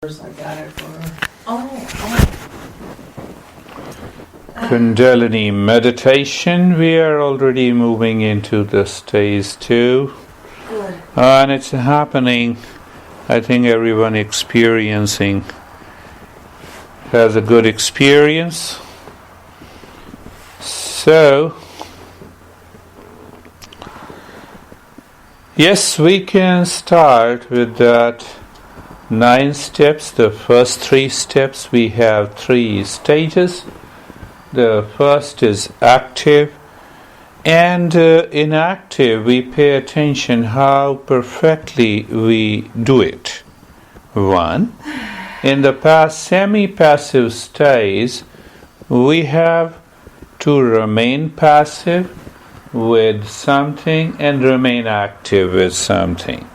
I got it for her. Kundalini Meditation. We are already moving into the stage 2. Good. And it's happening. I think everyone experiencing has a good experience. So, yes, we can start with that 9 steps. The first 3 steps, we have 3 stages. The first is active, and in active we pay attention how perfectly we do it. 1. In the past semi-passive stage, we have to remain passive with something and remain active with something.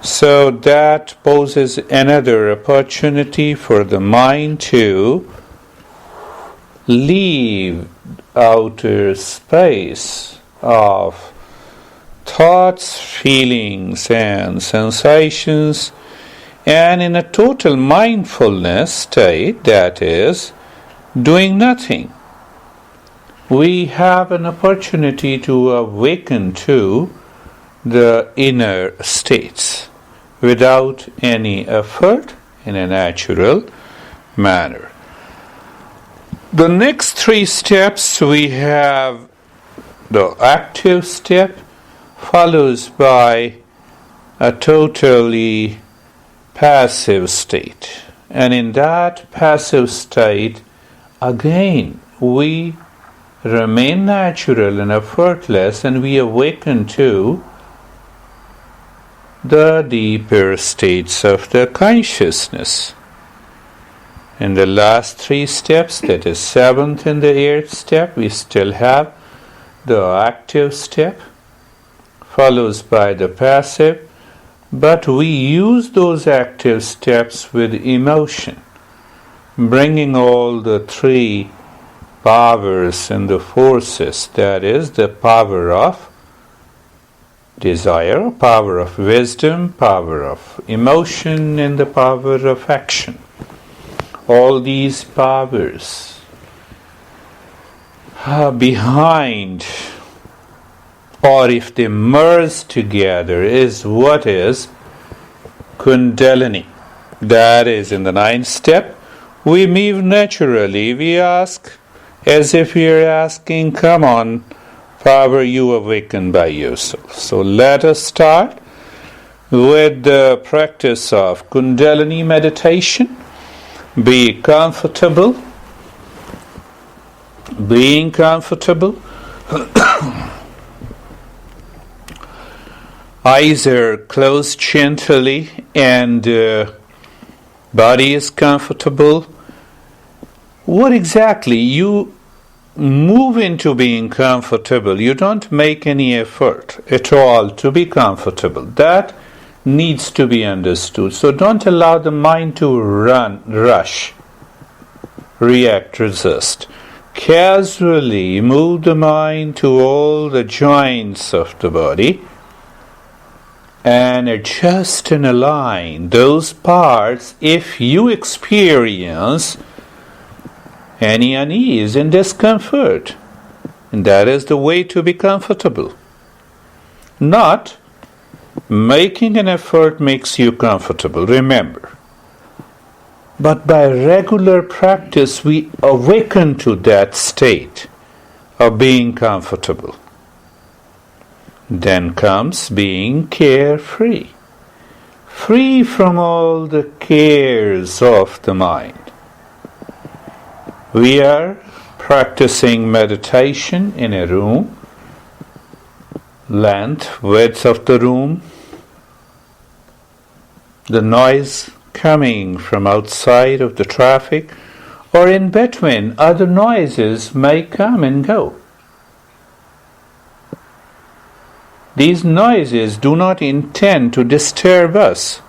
So that poses another opportunity for the mind to leave outer space of thoughts, feelings, and sensations, and in a total mindfulness state, that is, doing nothing. We have an opportunity to awaken to the inner states without any effort, in a natural manner. The next 3 steps, we have the active step, follows by a totally passive state. And in that passive state, again, we remain natural and effortless, and we awaken to the deeper states of the consciousness. In the last 3 steps, that is 7th and the 8th step, we still have the active step, follows by the passive, but we use those active steps with emotion, bringing all the 3 powers and the forces, that is, the power of desire, power of wisdom, power of emotion, and the power of action. All these powers are behind, or if they merge together, is what is Kundalini. That is, in the 9th step, we move naturally. We ask as if we are asking, come on, power, you awaken by yourself. So let us start with the practice of Kundalini meditation. Be comfortable. Being comfortable. Eyes are closed gently, and body is comfortable. What exactly? You move into being comfortable. You don't make any effort at all to be comfortable. That needs to be understood. So don't allow the mind to rush, react, resist. Casually move the mind to all the joints of the body and adjust and align those parts if you experience any unease and discomfort. And that is the way to be comfortable. Not making an effort makes you comfortable, remember. But by regular practice, we awaken to that state of being comfortable. Then comes being carefree, free from all the cares of the mind. We are practicing meditation in a room, length, width of the room, the noise coming from outside of the traffic, or in between, other noises may come and go. These noises do not intend to disturb us,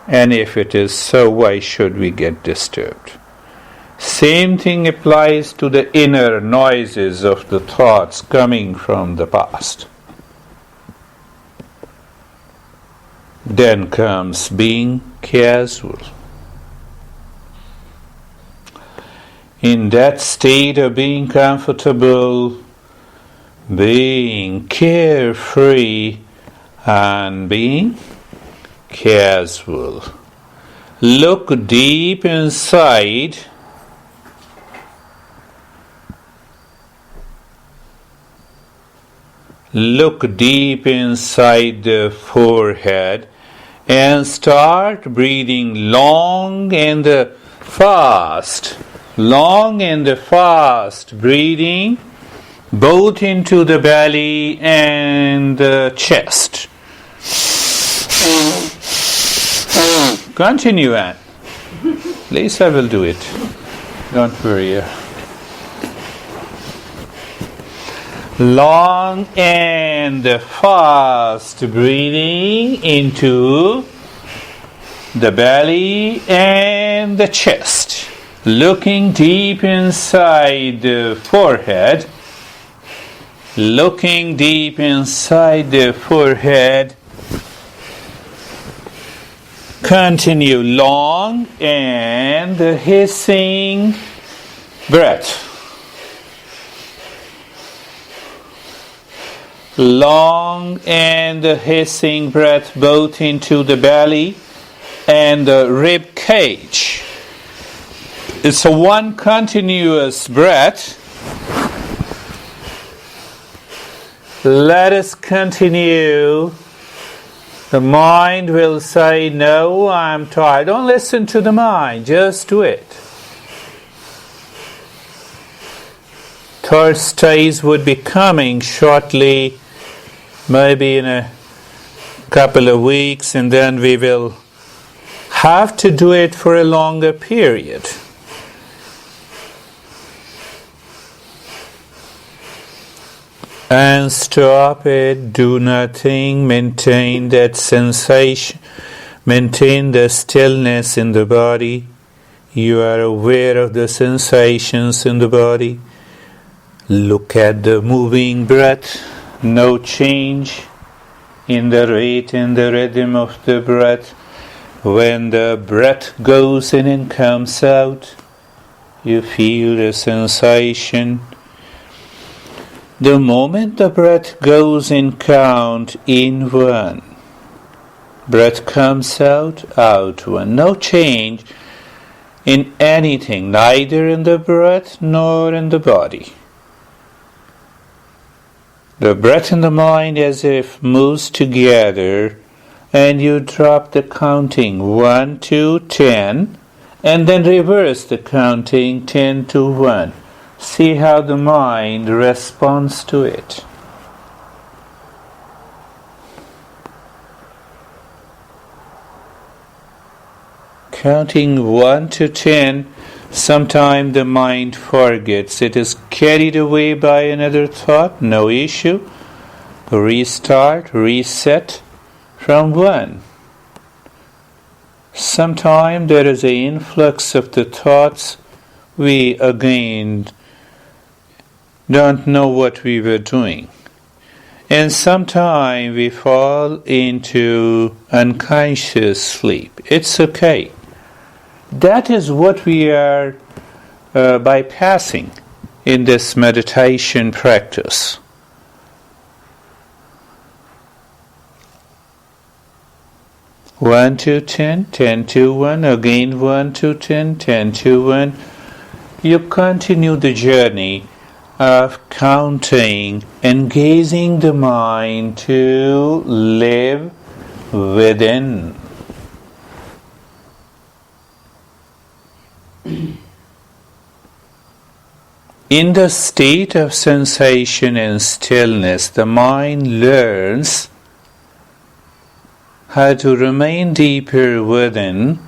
and if it is so, why should we get disturbed? Same thing applies to the inner noises of the thoughts coming from the past. Then comes being casual. In that state of being comfortable, being carefree, and being casual. Look deep inside. Look deep inside the forehead and start breathing long and fast. Long and fast breathing both into the belly and the chest. Continue, Anne. Lisa will do it. Don't worry. Long and fast breathing into the belly and the chest. Looking deep inside the forehead. Looking deep inside the forehead. Continue long and hissing breath. Long and hissing breath both into the belly and the rib cage. It's a one continuous breath. Let us continue. The mind will say, no, I'm tired. Don't listen to the mind, just do it. Third stage would be coming shortly, maybe in a couple of weeks, and then we will have to do it for a longer period. And stop it, do nothing, maintain that sensation, maintain the stillness in the body. You are aware of the sensations in the body. Look at the moving breath, no change in the rate and the rhythm of the breath. When the breath goes in and comes out, you feel the sensation. The moment the breath goes in, count in one. Breath comes out, out one. No change in anything, neither in the breath nor in the body. The breath and the mind as if moves together, and you drop the counting 1 to 10, and then reverse the counting 10 to 1. See how the mind responds to it. Counting 1 to 10, sometimes the mind forgets. It is carried away by another thought, no issue. Restart, reset from 1. Sometimes there is an influx of the thoughts. We again don't know what we were doing. And sometimes we fall into unconscious sleep. It's okay. That is what we are bypassing in this meditation practice. One to 10, 10 to 1, again 1 to 10, 10 to 1. You continue the journey of counting, engaging the mind to live within. In the state of sensation and stillness, the mind learns how to remain deeper within.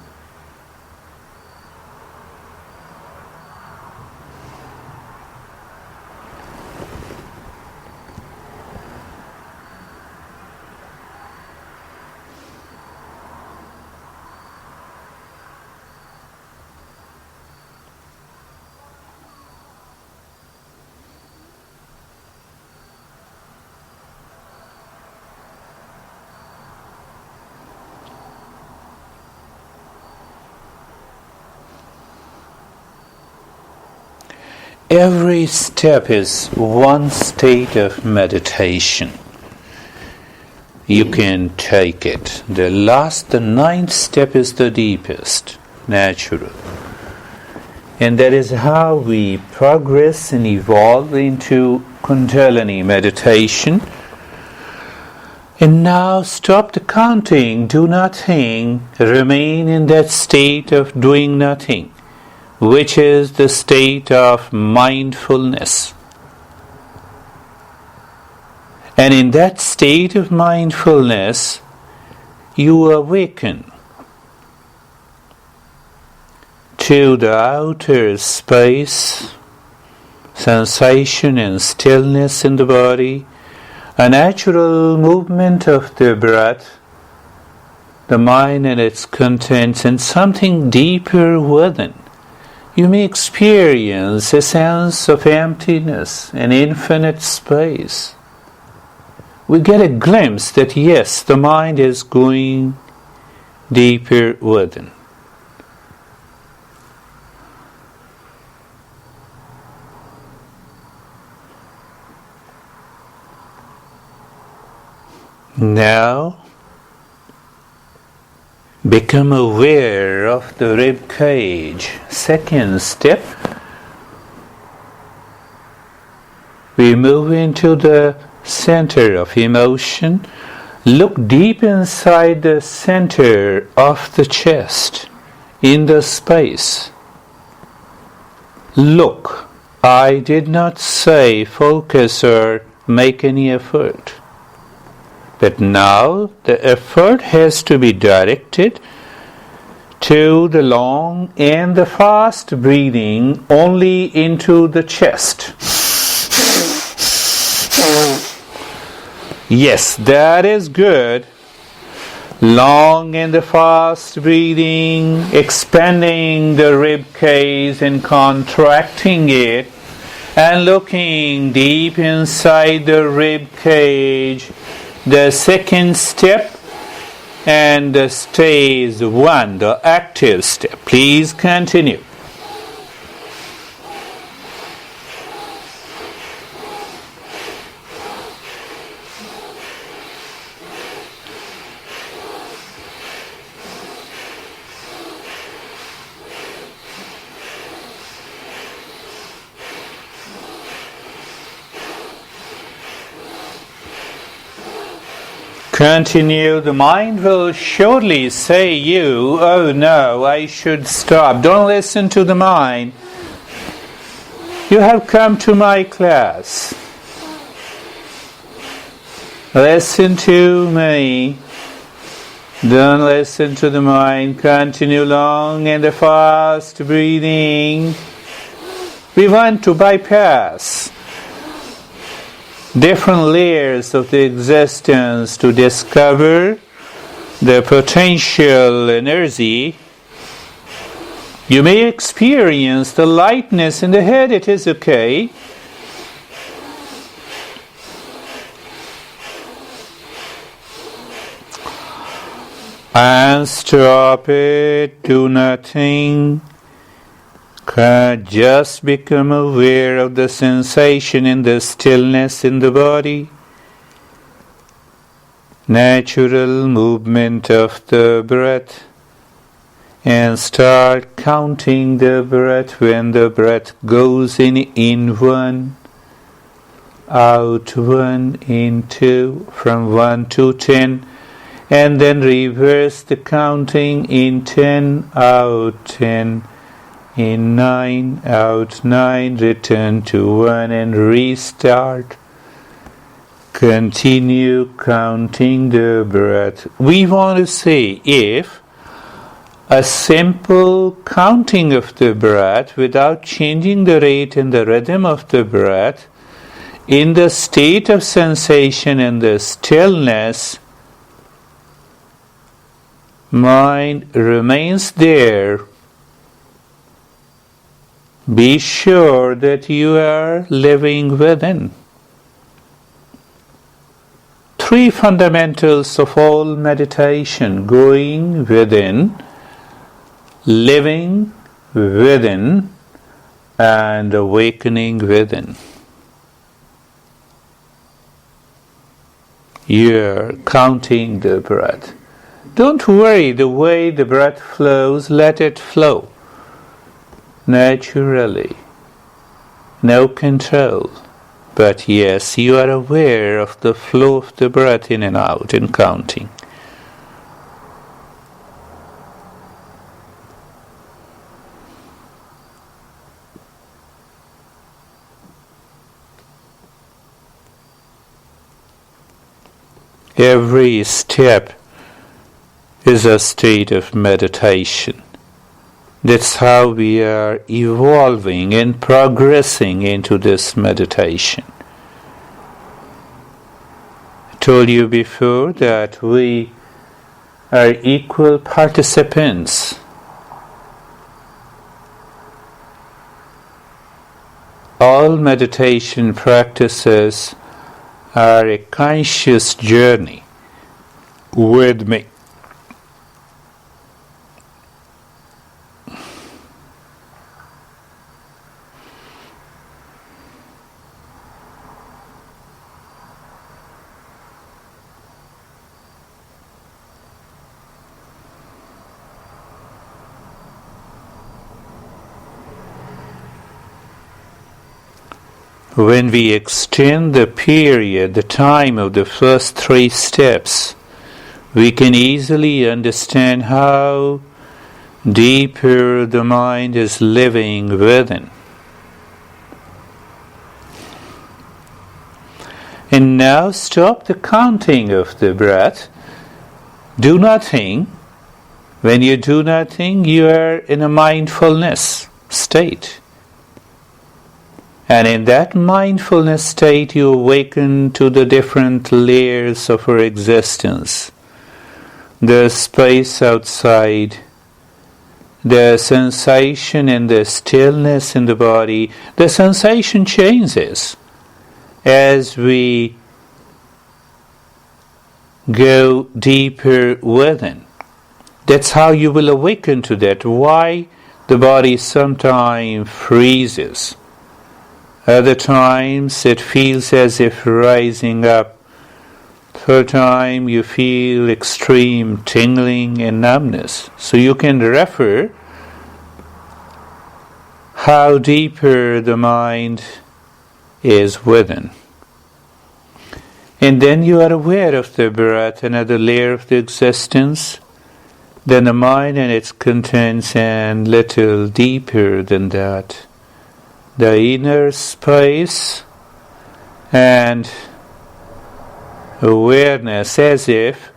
every step is one state of meditation. You can take it. The ninth step is the deepest, natural. And that is how we progress and evolve into Kundalini Meditation. And now stop the counting, do nothing, remain in that state of doing nothing, which is the state of mindfulness. And in that state of mindfulness, you awaken to the outer space, sensation and stillness in the body, a natural movement of the breath, the mind and its contents, and something deeper within. You may experience a sense of emptiness and infinite space. We get a glimpse that yes, the mind is going deeper within. Now, become aware of the rib cage. Second step, we move into the center of emotion. Look deep inside the center of the chest, in the space. Look. I did not say focus or make any effort. But now the effort has to be directed to the long and the fast breathing only into the chest. Yes, that is good. Long and the fast breathing, expanding the rib cage and contracting it, and looking deep inside the rib cage. The second step and the stage 1, the active step. Please continue. Continue. The mind will surely say you, oh no, I should stop. Don't listen to the mind. You have come to my class. Listen to me. Don't listen to the mind. Continue long and fast breathing. We want to bypass different layers of the existence to discover the potential energy. You may experience the lightness in the head, it is okay. And stop it, do nothing. Just become aware of the sensation in the stillness in the body. Natural movement of the breath. And start counting the breath when the breath goes in 1, out 1, in 2, from 1 to 10. And then reverse the counting in 10, out 10. In 9, out 9, return to 1 and restart. Continue counting the breath. We want to say if a simple counting of the breath without changing the rate and the rhythm of the breath, in the state of sensation and the stillness, mind remains there. Be sure that you are living within. 3 fundamentals of all meditation: going within, living within, and awakening within. You're counting the breath. Don't worry, the way the breath flows, let it flow naturally. No control. But yes, you are aware of the flow of the breath in and out in counting. Every step is a state of meditation. That's how we are evolving and progressing into this meditation. I told you before that we are equal participants. All meditation practices are a conscious journey with me. When we extend the period, the time of the first 3 steps, we can easily understand how deeper the mind is living within. And now stop the counting of the breath. Do nothing. When you do nothing, you are in a mindfulness state. And in that mindfulness state, you awaken to the different layers of our existence. The space outside, the sensation and the stillness in the body. The sensation changes as we go deeper within. That's how you will awaken to that. Why the body sometimes freezes. Other times it feels as if rising up. Third time you feel extreme tingling and numbness. So you can refer how deeper the mind is within. And then you are aware of the breath, another layer of the existence. Then the mind and its contents, and little deeper than that. The inner space and awareness as if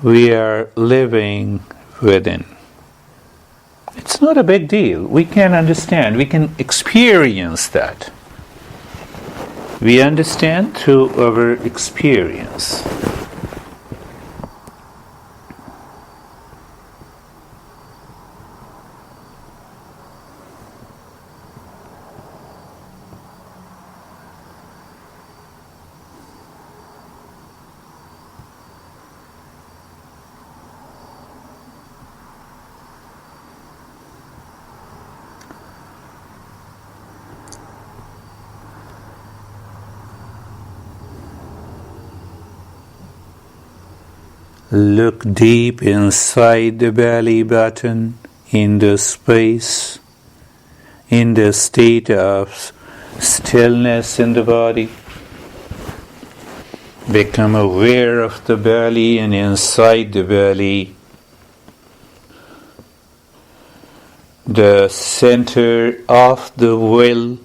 we are living within. It's not a big deal. We can understand, we can experience that. We understand through our experience. Look deep inside the belly button, in the space, in the state of stillness in the body. Become aware of the belly and inside the belly. The center of the will.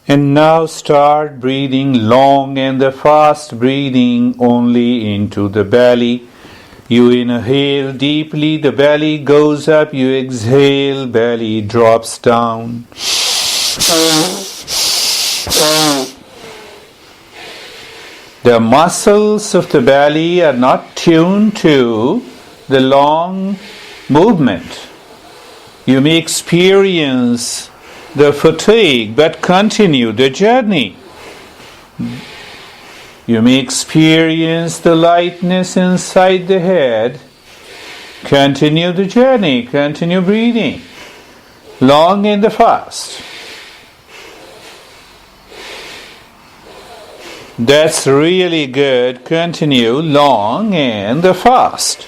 And now start breathing long and the fast breathing only into the belly. You inhale deeply, the belly goes up. You exhale, belly drops down. The muscles of the belly are not tuned to the long movement. You may experience the fatigue, but continue the journey. You may experience the lightness inside the head. Continue the journey, continue breathing. long in the fast. That's really good. Continue long in the fast.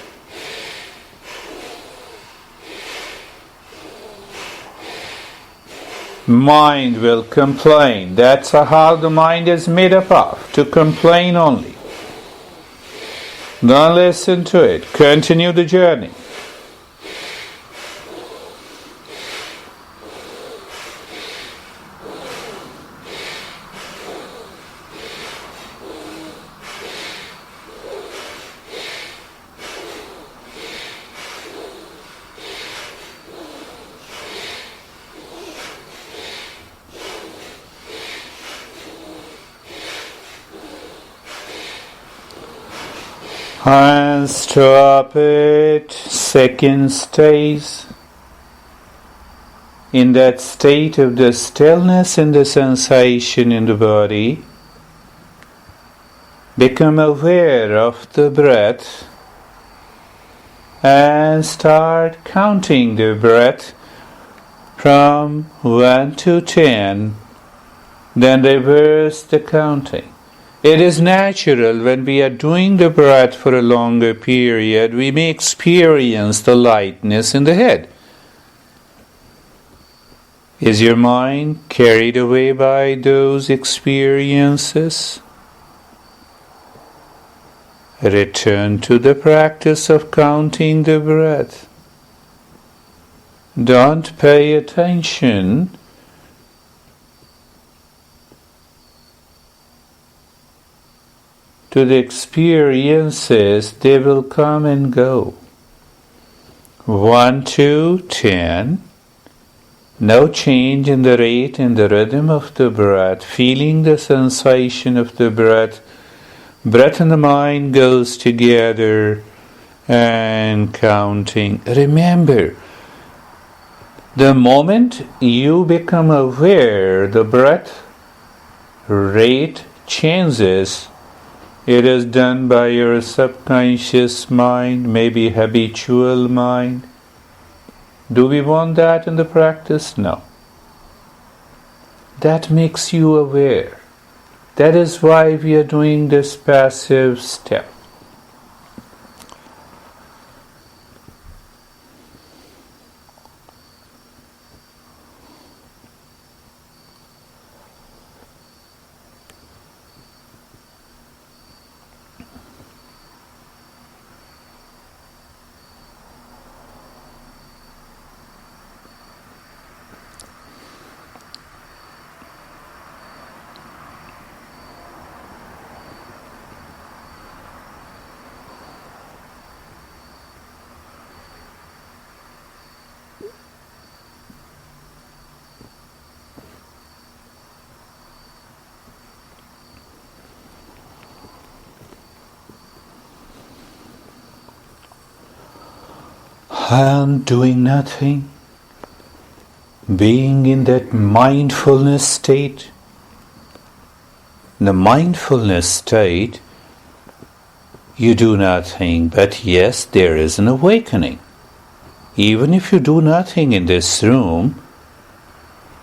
Mind will complain. That's how the mind is made up of, to complain only. Don't listen to it. Continue the journey. And stop it. Second stays in that state of the stillness and the sensation in the body. Become aware of the breath and start counting the breath from 1 to 10. Then reverse the counting. It is natural when we are doing the breath for a longer period, we may experience the lightness in the head. Is your mind carried away by those experiences? Return to the practice of counting the breath. Don't pay attention to the experiences. They will come and go. 1 to 10. No change in the rate and the rhythm of the breath. Feeling the sensation of the breath. Breath and the mind goes together and counting. Remember, the moment you become aware, the breath rate changes. It is done by your subconscious mind, maybe habitual mind. Do we want that in the practice? No. That makes you aware. That is why we are doing this passive step. And doing nothing, being in that mindfulness state. The mindfulness state, you do nothing, but yes, there is an awakening. Even if you do nothing in this room,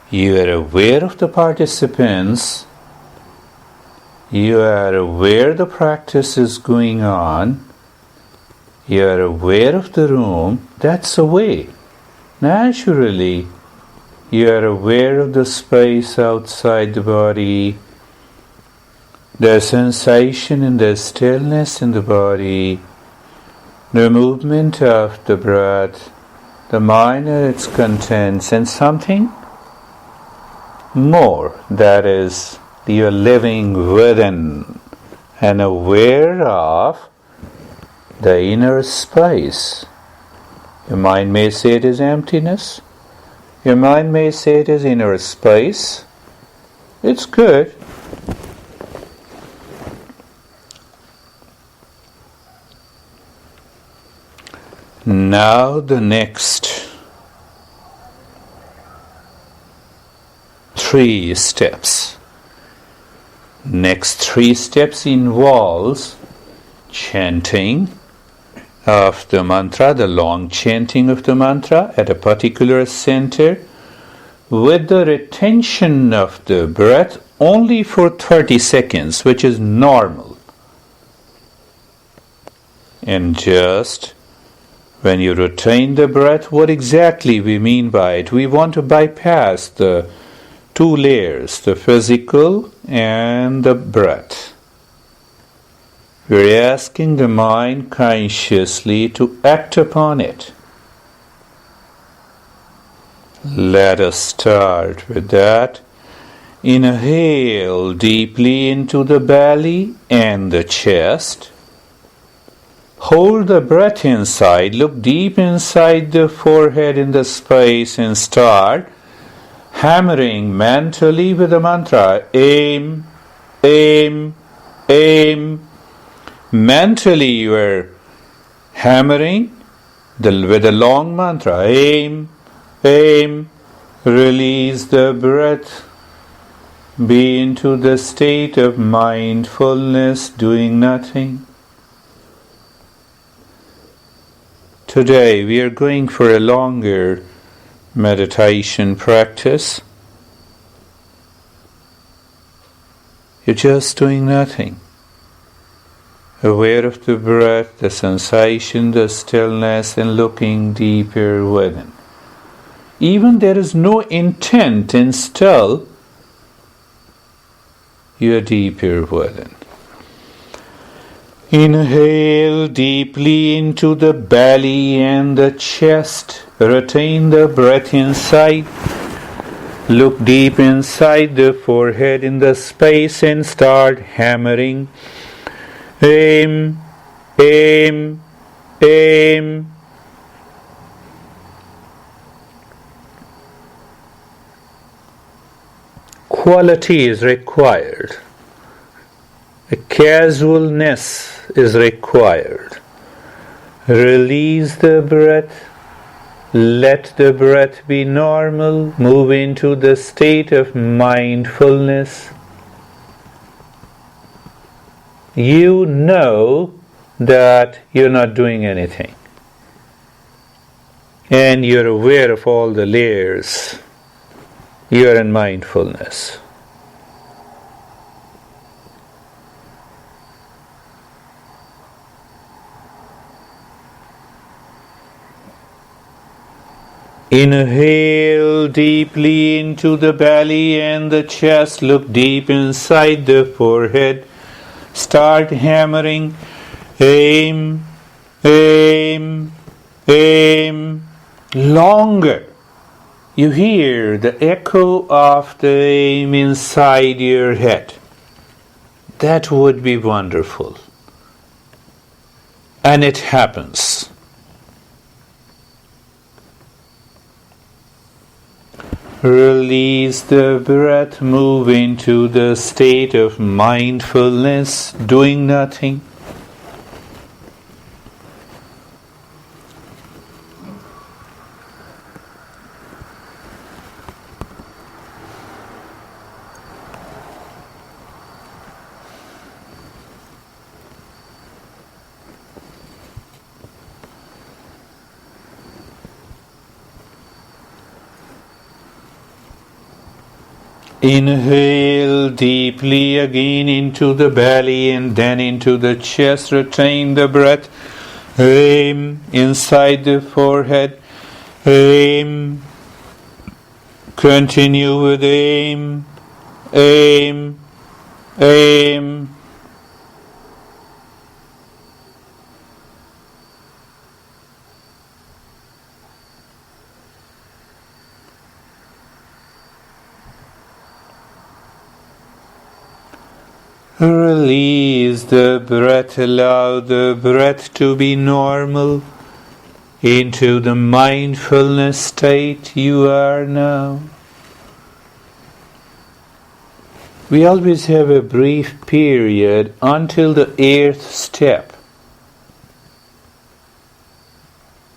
you are aware of the participants, you are aware the practice is going on, you are aware of the room. That's a way. Naturally, you are aware of the space outside the body, the sensation and the stillness in the body, the movement of the breath, the mind and its contents, and something more, that is, you are living within and aware of the inner space. Your mind may say it is emptiness. Your mind may say it is inner space. It's good. Now the next 3 steps. Next 3 steps involves chanting of the mantra, the long chanting of the mantra at a particular center with the retention of the breath only for 30 seconds, which is normal. And just when you retain the breath, what exactly we mean by it? We want to bypass the two layers, the physical and the breath. We're asking the mind consciously to act upon it. Let us start with that. Inhale deeply into the belly and the chest. Hold the breath inside. Look deep inside the forehead in the space and start hammering mentally with the mantra. Aim, aim, aim. Mentally you are hammering with a long mantra. Aim, aim. Release the breath. Be into the state of mindfulness, doing nothing. Today we are going for a longer meditation practice. You're just doing nothing. Aware of the breath, the sensation, the stillness, and looking deeper within. Even there is no intent in still, you are deeper within. Inhale deeply into the belly and the chest. Retain the breath inside. Look deep inside the forehead in the space and start hammering. Aim, aim, aim. Quality is required. A casualness is required. Release the breath. Let the breath be normal. Move into the state of mindfulness. You know that you're not doing anything. And you're aware of all the layers. You're in mindfulness. Inhale deeply into the belly and the chest. Look deep inside the forehead. Start hammering. Aim, aim, aim. Longer. You hear the echo of the aim inside your head. That would be wonderful. And it happens. Release the breath, move into the state of mindfulness, doing nothing. Inhale deeply again into the belly and then into the chest. Retain the breath. Aim inside the forehead. Aim. Continue with aim. Aim. Aim. Release the breath, allow the breath to be normal into the mindfulness state you are now. We always have a brief period until the 8th step.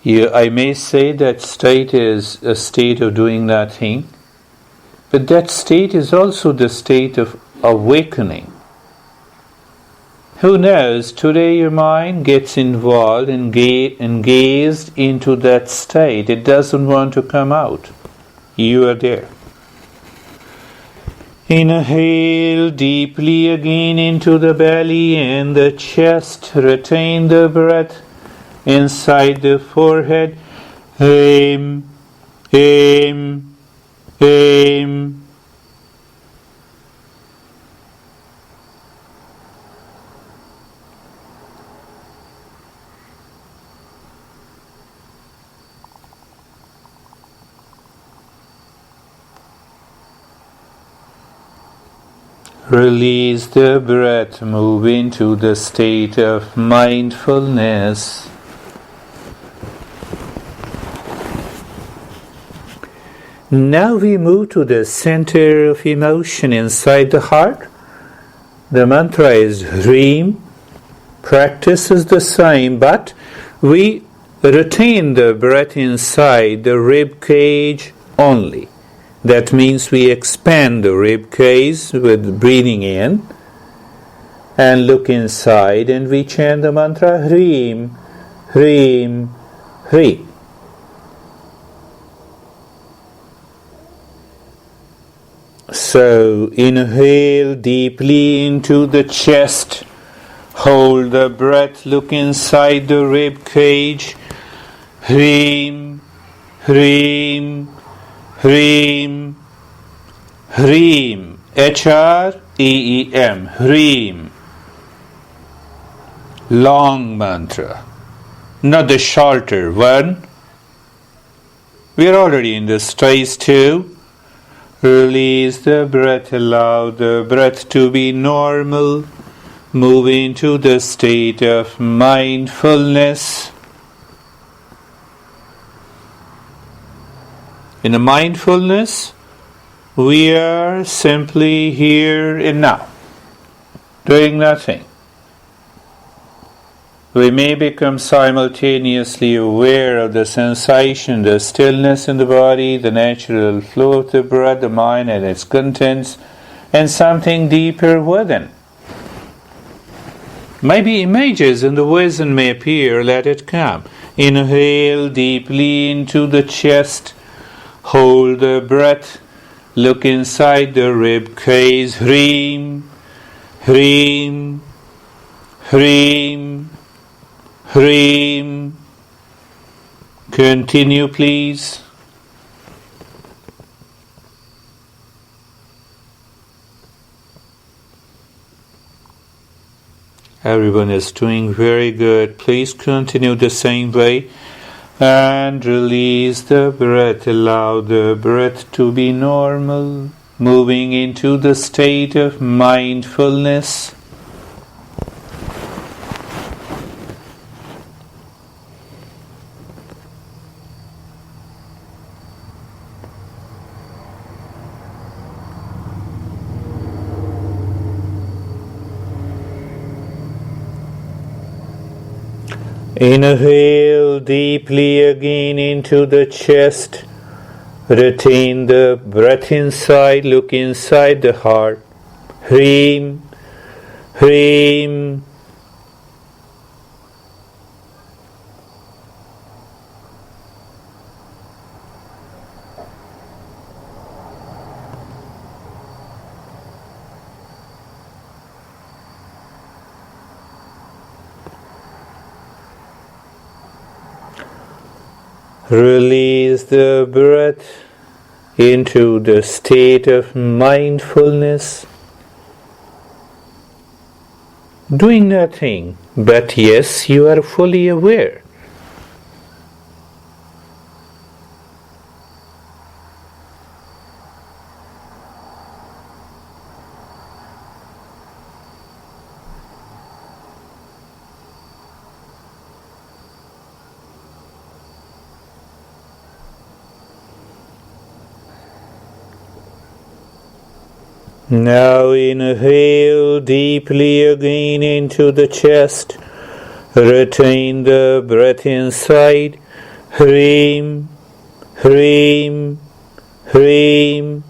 I may say that state is a state of doing nothing, but that state is also the state of awakening. Who knows, today your mind gets involved and engaged into that state. It doesn't want to come out. You are there. Inhale deeply again into the belly and the chest. Retain the breath inside the forehead. Aim, aim, aim. Release the breath, move into the state of mindfulness. Now we move to the center of emotion inside the heart. The mantra is Hreem. Practice is the same, but we retain the breath inside the rib cage only. That means we expand the rib cage with breathing in and look inside, and we chant the mantra Hreem, Hreem, Hreem. So inhale deeply into the chest, hold the breath, look inside the rib cage. Hreem, Hreem, Hreem, Hreem, H-R-E-E-M, Hreem. Long mantra, not the shorter one. We are already in the stage 2. Release the breath, allow the breath to be normal. Move into the state of mindfulness. In the mindfulness, we are simply here and now, doing nothing. We may become simultaneously aware of the sensation, the stillness in the body, the natural flow of the breath, the mind and its contents, and something deeper within. Maybe images in the vision may appear, let it come. Inhale deeply into the chest. Hold the breath, look inside the rib cage. Hreem, Hreem, Hreem, Hreem. Continue, please. Everyone is doing very good. Please continue the same way. And release the breath, allow the breath to be normal, moving into the state of mindfulness. Inhale deeply again into the chest. Retain the breath inside. Look inside the heart. Hreem, Hreem. Release the breath into the state of mindfulness. Doing nothing, but yes, you are fully aware. Now inhale deeply again into the chest. Retain the breath inside. Hreem, Hreem, Hreem.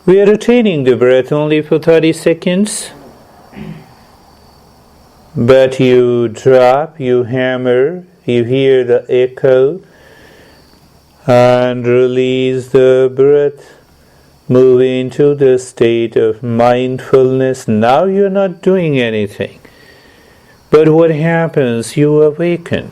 We are retaining the breath only for 30 seconds. But you drop, you hammer, you hear the echo, and release the breath. Move into the state of mindfulness. Now you're not doing anything. But what happens? You awaken.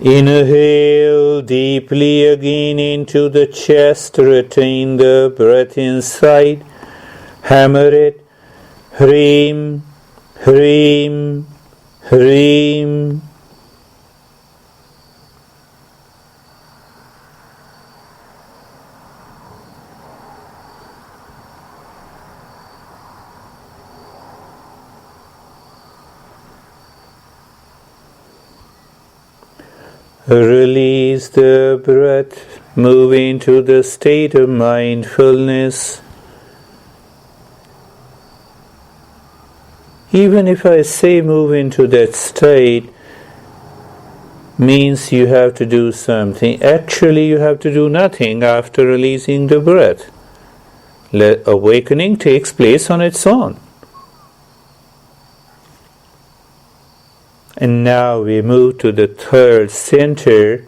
Inhale deeply again into the chest. Retain the breath inside. Hammer it. Hreem, hreem, hreem. Release the breath, move into the state of mindfulness. Even if I say move into that state, means you have to do something. Actually, you have to do nothing after releasing the breath. Awakening takes place on its own. And now we move to the third center,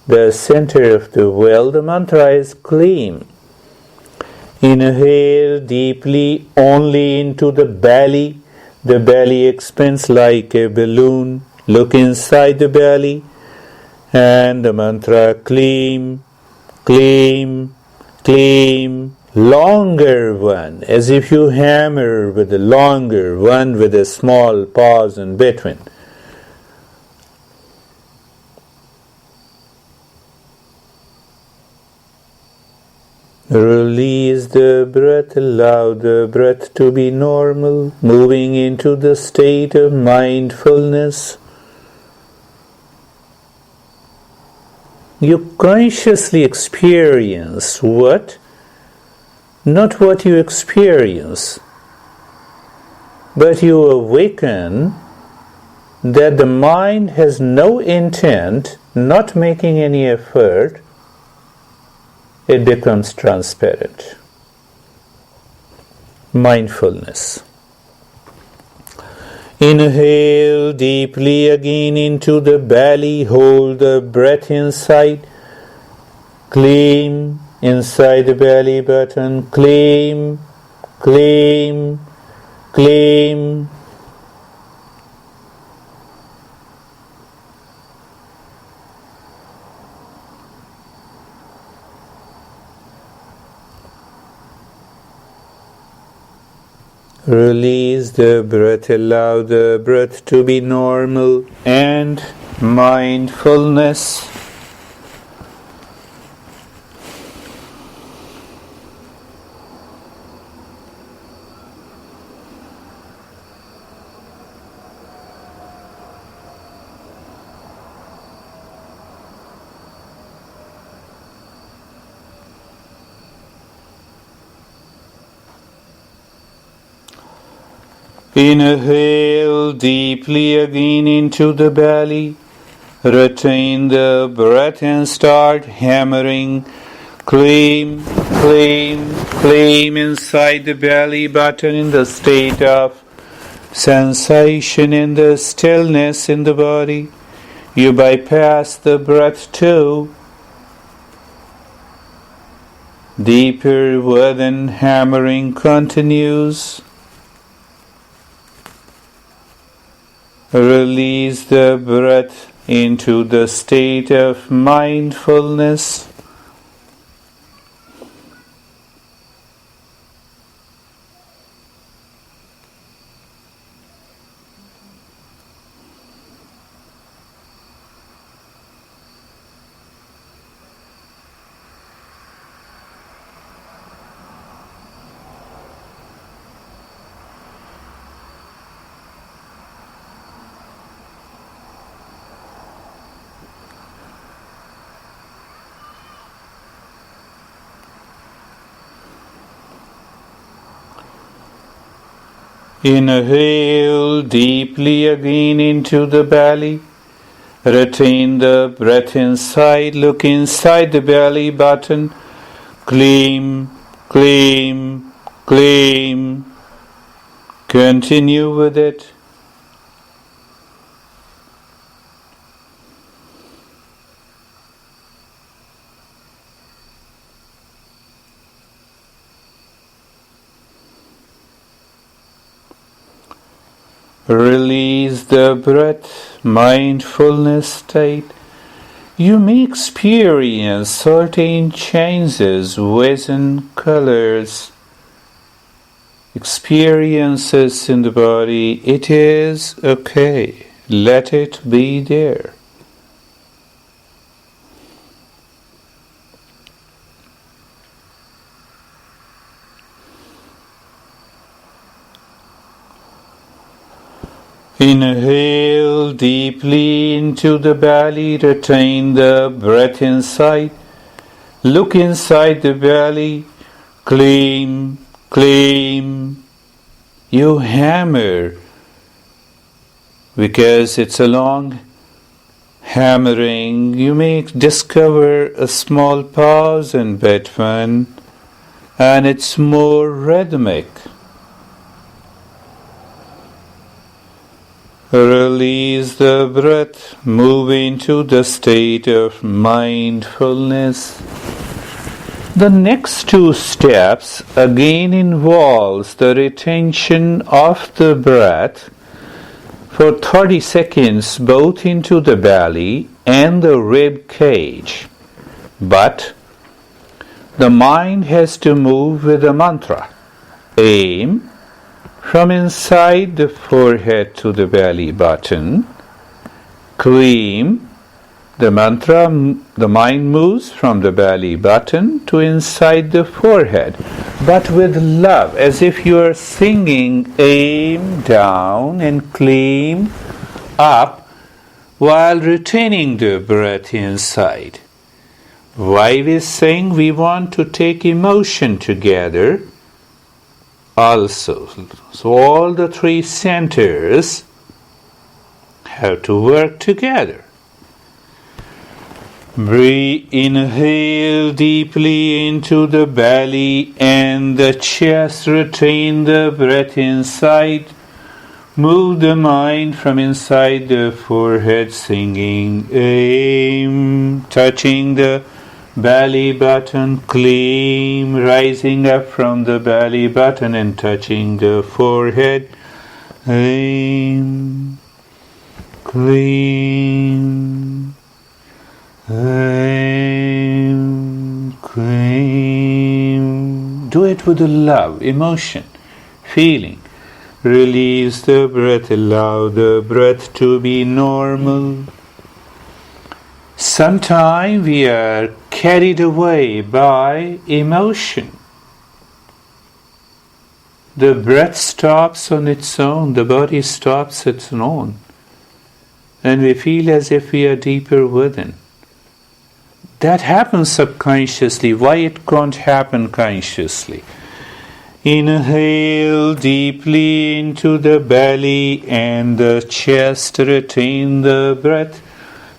the center of the will. The mantra is Kleem. Inhale deeply only into the belly. The belly expands like a balloon. Look inside the belly. And the mantra Kleem, Kleem, Kleem. Longer one, as if you hammer with a longer one with a small pause in between. Release the breath, allow the breath to be normal, moving into the state of mindfulness. You consciously experience what? Not what you experience, but you awaken that the mind has no intent, not making any effort. It becomes transparent. Mindfulness. Inhale deeply again into the belly. Hold the breath inside. Kleem inside the belly button. Kleem, kleem, kleem. Release the breath, allow the breath to be normal, and mindfulness. Inhale deeply again into the belly. Retain the breath and start hammering. Kleem, kleem, kleem inside the belly button in the state of sensation in the stillness in the body. You bypass the breath too. Deeper within hammering continues. Release the breath into the state of mindfulness. Inhale deeply again into the belly. Retain the breath inside. Look inside the belly button. Gleam, gleam, gleam. Continue with it. Release the breath, mindfulness state. You may experience certain changes, vision, colors, experiences in the body. It is okay. Let it be there. Inhale deeply into the belly, retain the breath inside. Look inside the belly, gleam, gleam. You hammer because it's a long hammering. You may discover a small pause in between and it's more rhythmic. Release the breath, move into the state of mindfulness. The next two steps again involves the retention of the breath for 30 seconds both into the belly and the rib cage. But the mind has to move with a mantra. Aim from inside the forehead to the belly button. Gleam, the mantra, the mind moves from the belly button to inside the forehead, but with love, as if you are singing aim down and gleam up while retaining the breath inside. Why we sing? We want to take emotion together also. So all the three centers have to work together. Breathe, inhale deeply into the belly and the chest. Retain the breath inside. Move the mind from inside the forehead, singing aim, touching the belly button, gleam, rising up from the belly button and touching the forehead, aim, gleam, aim, gleam. Do it with love, emotion, feeling. Release the breath, allow the breath to be normal. Sometimes we are carried away by emotion. The breath stops on its own, the body stops its own, and we feel as if we are deeper within. That happens subconsciously. Why it can't happen consciously? Inhale deeply into the belly and the chest. Retain the breath.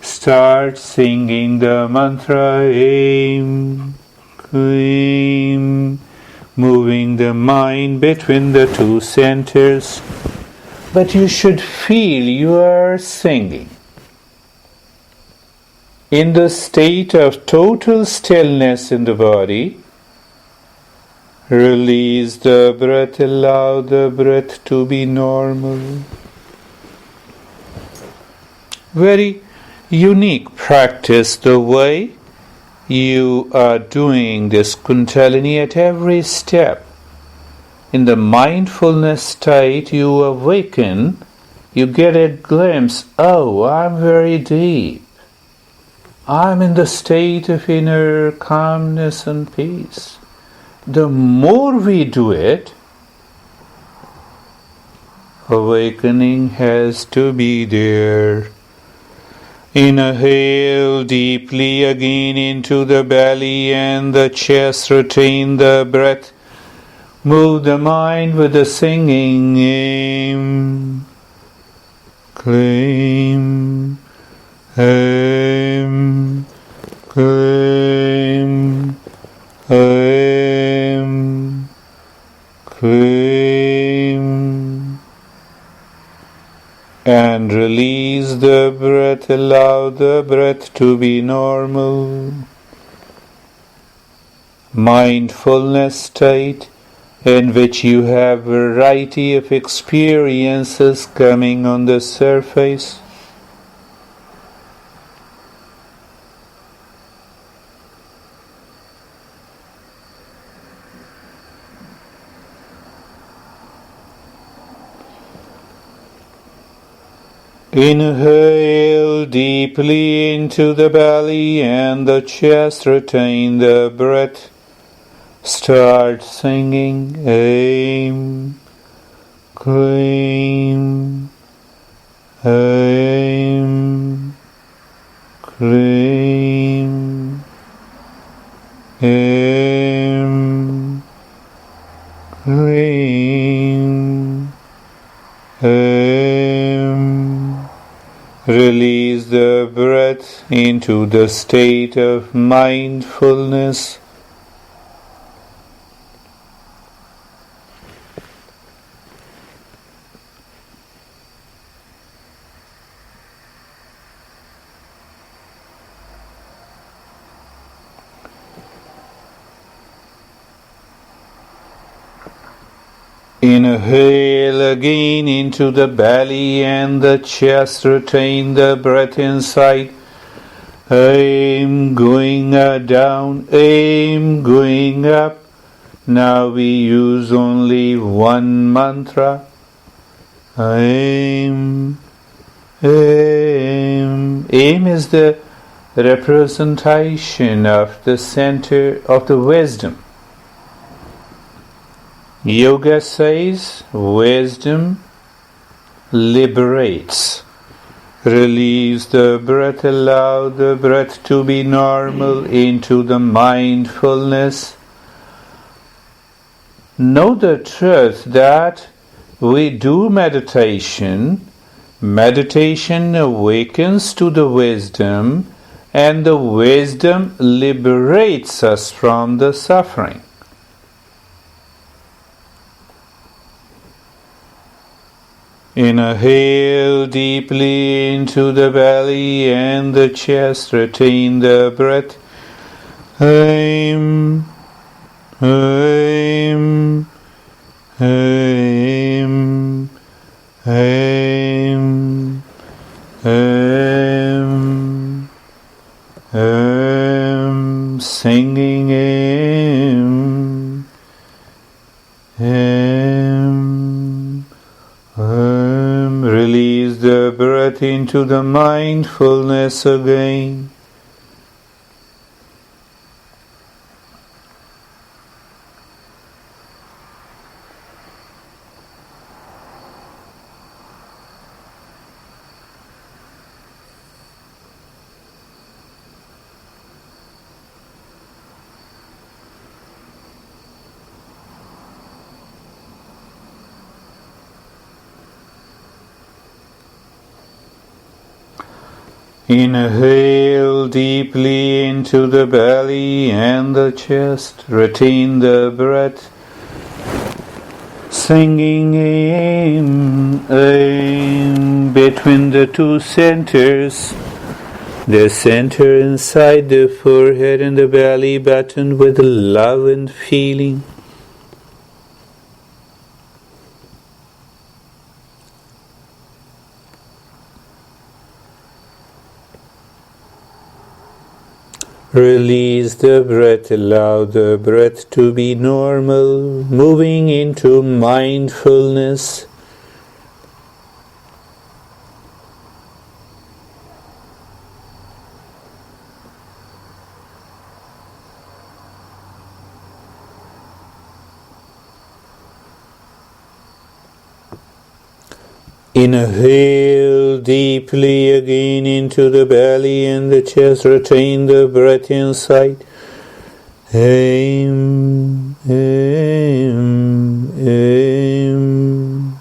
Start singing the mantra aim, gleam, moving the mind between the two centers. But you should feel you are singing in the state of total stillness in the body. Release the breath, allow the breath to be normal. Very unique practice, the way you are doing this Kundalini at every step. In the mindfulness state, you awaken, you get a glimpse, oh, I'm very deep. I'm in the state of inner calmness and peace. The more we do it, awakening has to be there. Inhale deeply again into the belly and the chest. Retain the breath. Move the mind with the singing aim, claim, Aim, claim, aim, claim, and release the breath. Allow the breath to be normal. Mindfulness state in which you have variety of experiences coming on the surface. Inhale deeply into the belly and the chest. Retain the breath. Start singing. Aim, claim, aim, claim, aim, claim, aim. Release the breath into the state of mindfulness. Inhale again into the belly and the chest. Retain the breath inside. Aim going down, aim going up. Now we use only one mantra. Aim, aim. Aim is the representation of the center of the wisdom. Yoga says wisdom liberates. Release the breath, allow the breath to be normal into the mindfulness. Know the truth that we do meditation. Meditation awakens to the wisdom, and the wisdom liberates us from the suffering. Inhale deeply into the belly and the chest. Retain the breath. Aim, aim, aim, aim, aim, aim. Singing aim, aim, aim. Release the breath into the mindfulness again. Inhale deeply into the belly and the chest. Retain the breath. Singing aim, aim between the two centers. The center inside the forehead and the belly button with love and feeling. Release the breath, allow the breath to be normal, moving into mindfulness. Inhale deeply again into the belly and the chest. Retain the breath inside. Aim, aim, aim.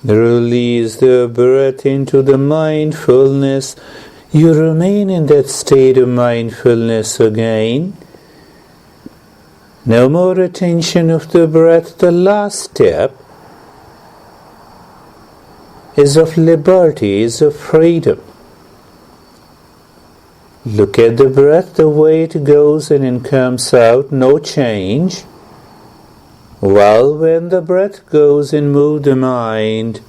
Release the breath into the mindfulness. You remain in that state of mindfulness again. No more attention of the breath. The last step is of liberty, is of freedom. Look at the breath, the way it goes in and comes out, no change. Well, when the breath goes in, move the mind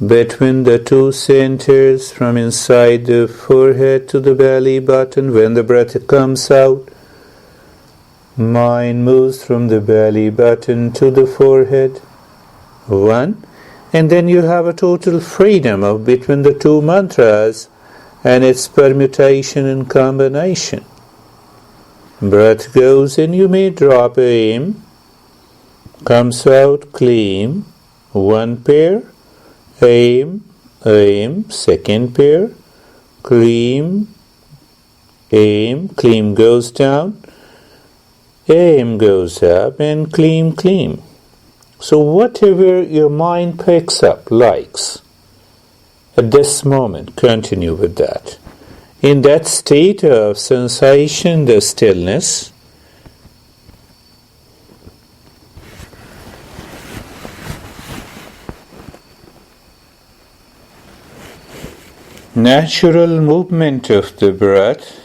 between the two centers from inside the forehead to the belly button. When the breath comes out, mind moves from the belly button to the forehead. One. And then you have a total freedom of between the two mantras and its permutation and combination. Breath goes in, you may drop aim. Comes out clean, one pair, aim, second pair, clean, aim, clean goes down, aim goes up, and clean. So whatever your mind picks up, likes, at this moment, continue with that. In that state of sensation, the stillness, natural movement of the breath,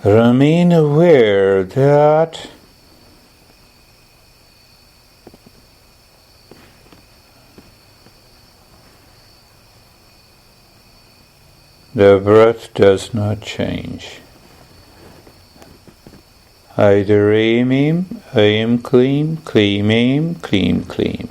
remain aware that the breath does not change. Either aim, clean, aim, clean.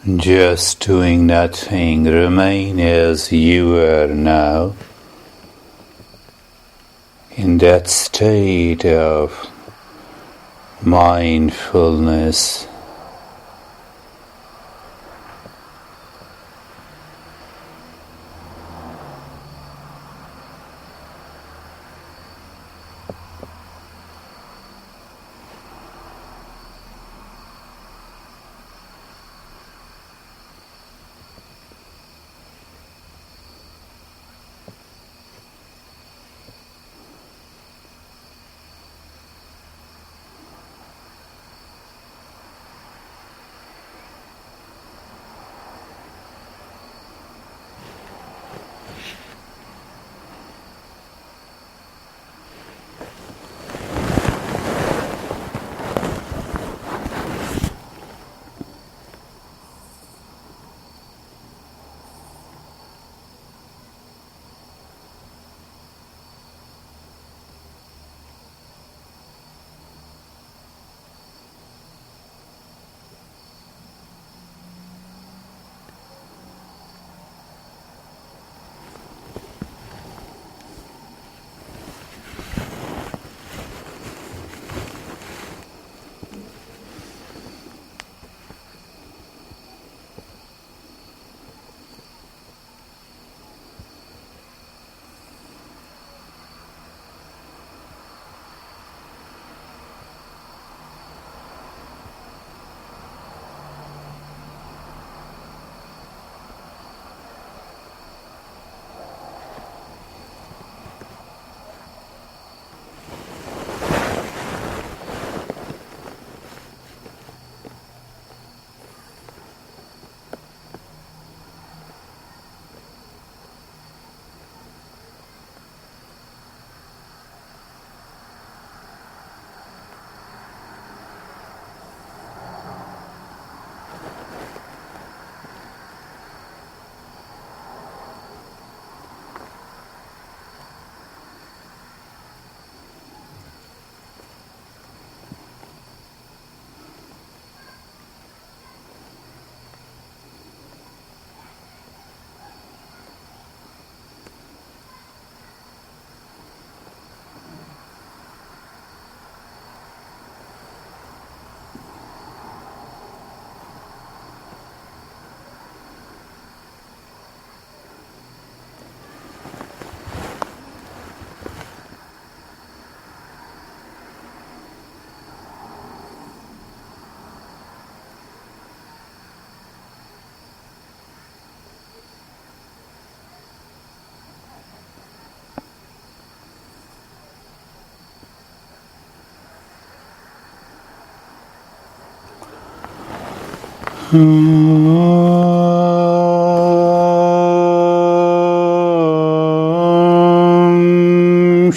Just doing nothing, remain as you are now, in that state of mindfulness.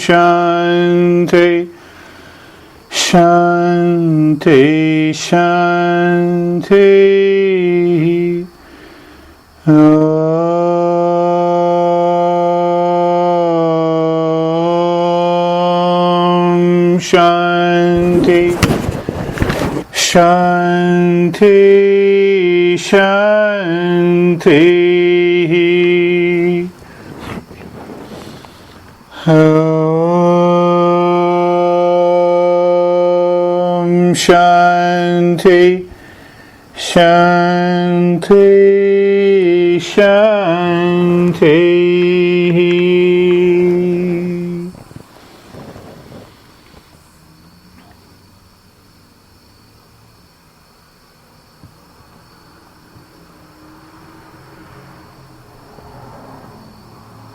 Shanti, Shanti, Shanti. Om Shanti, Shanti, Shanti. Om Shanti, Shanti, Shanti.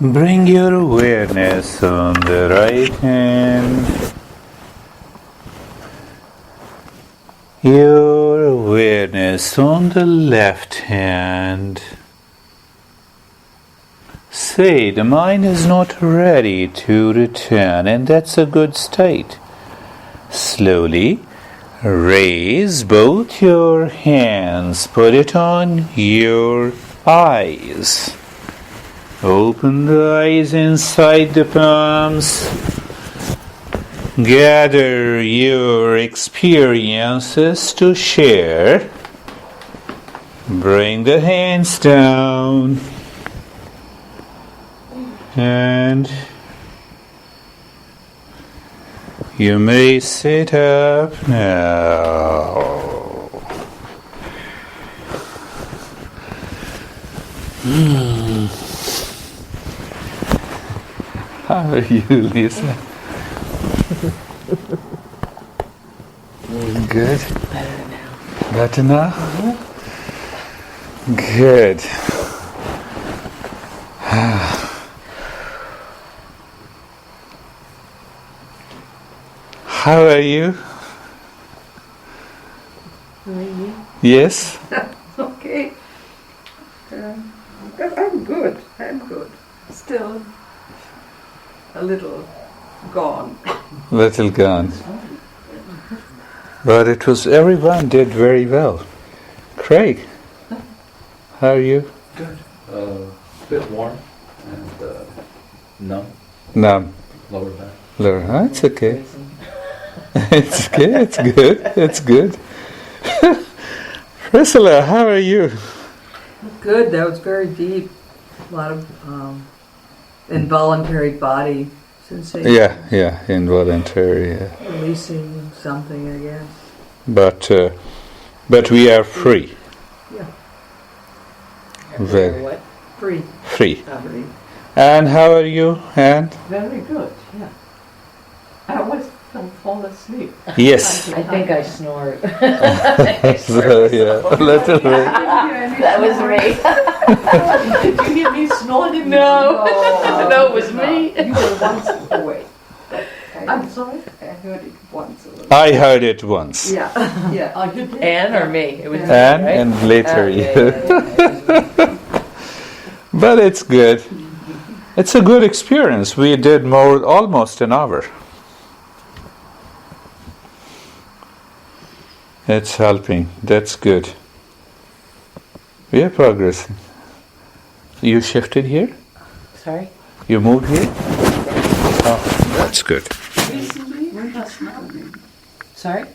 Bring your awareness on the right hand, your awareness on the left hand. Say the mind is not ready to return, and that's a good state. Slowly raise both your hands, put it on your eyes. Open the eyes inside the palms. Gather your experiences to share. Bring the hands down. And you may sit up now. How are you, Lisa? Good. Better now? Good. How are you? Me? Yes? Okay. I'm good. I'm good. Still a little gone. Little gone. But it was, everyone did very well. Craig, how are you? Good. A bit warm and numb. Numb. Lower back. Lower, huh? It's okay. It's good, it's good, it's good. Priscilla, how are you? Good. That was very deep. A lot of involuntary body sensation. Yeah, involuntary. Yeah. Releasing something, I guess. But we are free. Yeah. Very What? Free. free. Free. And how are you, Anne? Very good, yeah. I always fall asleep. Yes. I think I snored. So, yeah, a little bit. That was me. Did you hear me snoring? No. No, it was me. You were once awake. I'm sorry? I heard it once. I heard it once. Yeah. Yeah. Oh, you did? Anne or me? It was me, Anne right? and later you. Yeah. But it's good. It's a good experience. We did almost an hour. It's helping. That's good. We are progressing. You shifted here? Sorry? You moved here? Oh, that's good. Recently? When does now? Sorry?